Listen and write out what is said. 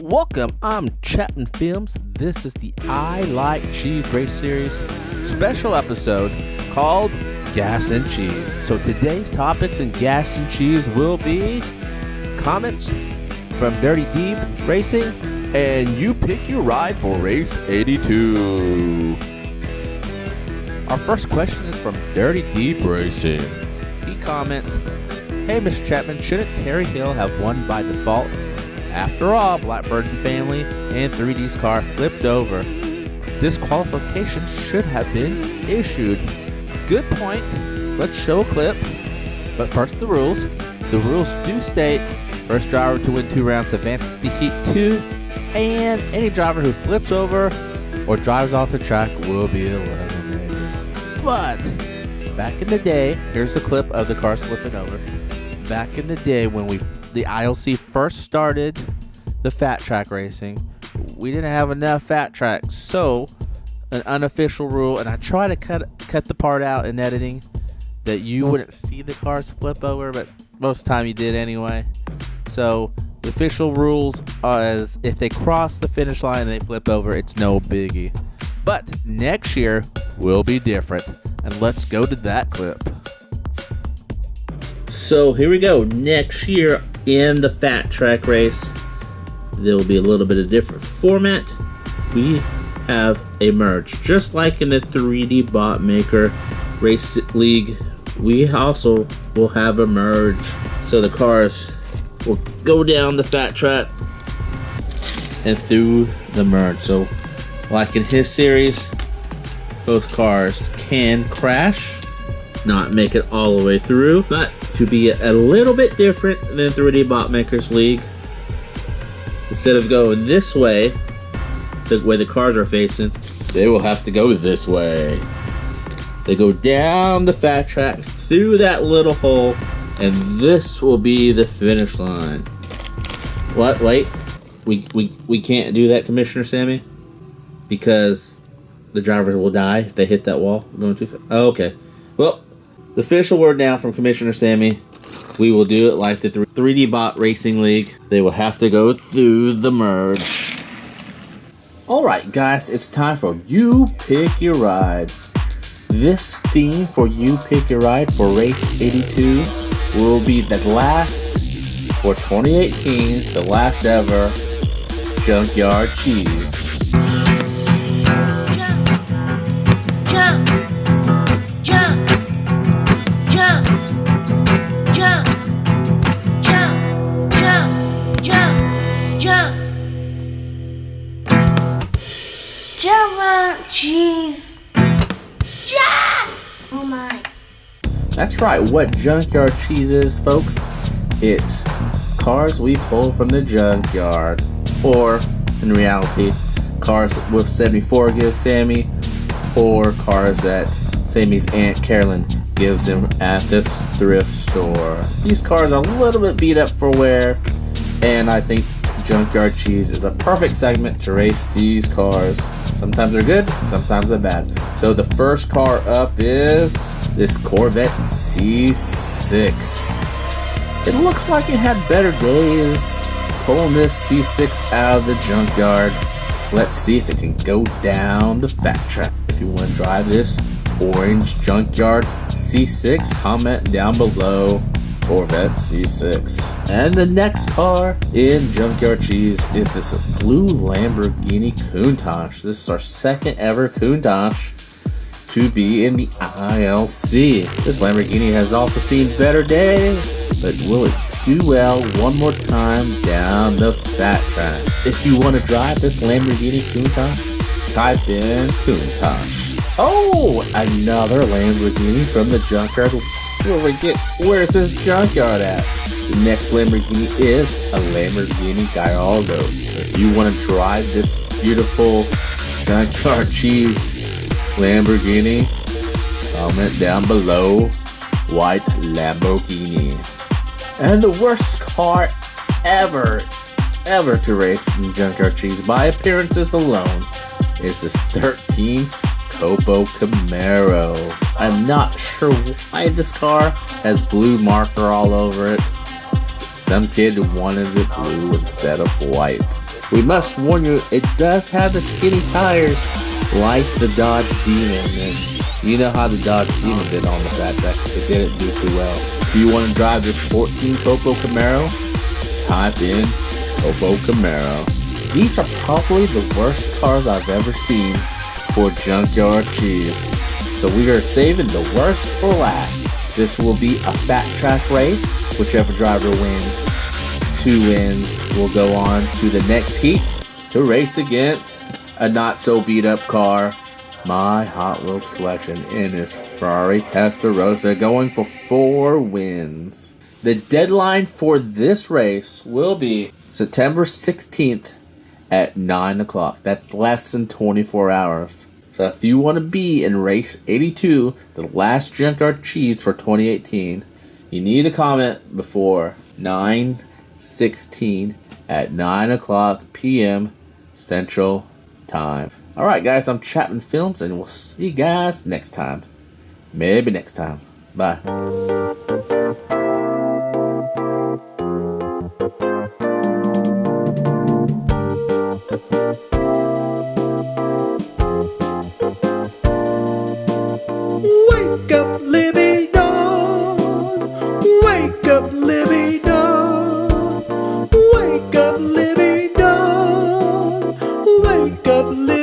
Welcome, I'm Chapman Films. This is the I Like Cheese Race Series special episode called Gas and Cheese. So today's topics in Gas and Cheese will be comments from Dirty Deep Racing and you pick your ride for race 82. Our first question is from Dirty Deep Racing. He comments, "Hey Mr. Chapman, shouldn't Terry Hill have won by default? After all, Blackbird's family and 3D's car flipped over. Disqualification should have been issued." Good point. Let's show a clip. But first, the rules. The rules do state first driver to win 2 rounds advances to Heat 2, and any driver who flips over or drives off the track will be eliminated. But back in the day, here's a clip of the cars flipping over. Back in the day when the ILC first started the fat track racing, we didn't have enough fat tracks, so an unofficial rule, and I try to cut the part out in editing that you wouldn't see the cars flip over, but most of the time you did anyway. So the official rules are as if they cross the finish line and they flip over, it's no biggie. But next year will be different, and let's go to that clip. So here we go. Next year in the fat track race, there will be a little bit of different format. We have a merge, just like in the 3D Bot Maker Race League. We also will have a merge, so the cars will go down the fat track and through the merge. So, like in his series, both cars can crash, not make it all the way through, but to be a little bit different than 3D Bot Makers League, instead of going this way, the way the cars are facing, they will have to go this way. They go down the fat track through that little hole, and this will be the finish line. What? Wait, we can't do that, Commissioner Sammy, because the drivers will die if they hit that wall going too fast. Oh, okay. Well, the official word now from Commissioner Sammy, we will do it like the 3D Bot Racing League. They will have to go through the merge. Alright guys, it's time for You Pick Your Ride. This theme for You Pick Your Ride for race 82 will be the last, for 2018, the last ever Junkyard Cheese. Cheese. Yeah! Oh my. That's right, what Junkyard Cheese is, folks. It's cars we pull from the junkyard. Or, in reality, cars with 74 gives Sammy, or cars that Sammy's Aunt Carolyn gives him at this thrift store. These cars are a little bit beat up for wear, and I think Junkyard Cheese is a perfect segment to race these cars. Sometimes they're good, sometimes they're bad. So the first car up is this Corvette C6. It looks like it had better days pulling this C6 out of the junkyard. Let's see if it can go down the fat track. If you want to drive this orange Junkyard C6, comment down below. Corvette C6. And the next car in Junkyard Cheese is this blue Lamborghini Countach. This is our second ever Countach to be in the ILC. This Lamborghini has also seen better days, but will it do well one more time down the fat track? If you want to drive this Lamborghini Countach, type in Countach. Oh, another Lamborghini from the junkyard. Where's this junkyard at? The next Lamborghini is a Lamborghini Gallardo. If you want to drive this beautiful Junkyard Cheese Lamborghini, comment down below white Lamborghini. And the worst car ever to race in Junkyard Cheese by appearances alone is this 13 Copo Camaro. I'm not sure why this car has blue marker all over it. Some kid wanted it blue instead of white. We must warn you, it does have the skinny tires like the Dodge Demon. And you know how the Dodge Demon did on the fat track. It didn't do too well. If you want to drive this 14 Topo Camaro, type in Topo Camaro. These are probably the worst cars I've ever seen for Junkyard Cheese. So we are saving the worst for last. This will be a fat track race. Whichever driver wins, 2 wins, will go on to the next heat to race against a not so beat up car, my Hot Wheels collection in this Ferrari Testarossa, going for 4 wins. The deadline for this race will be September 16th at 9 o'clock. That's less than 24 hours. So if you want to be in race 82, the last Junkyard Cheese for 2018, you need to comment before 9/16 at 9 o'clock p.m. Central Time. Alright guys, I'm Chapman Films, and we'll see you guys next time. Maybe next time. Bye. Wake up, Libby Dawn. Wake up, Libby Dawn. Wake up, Libby Dawn. Wake up, Libby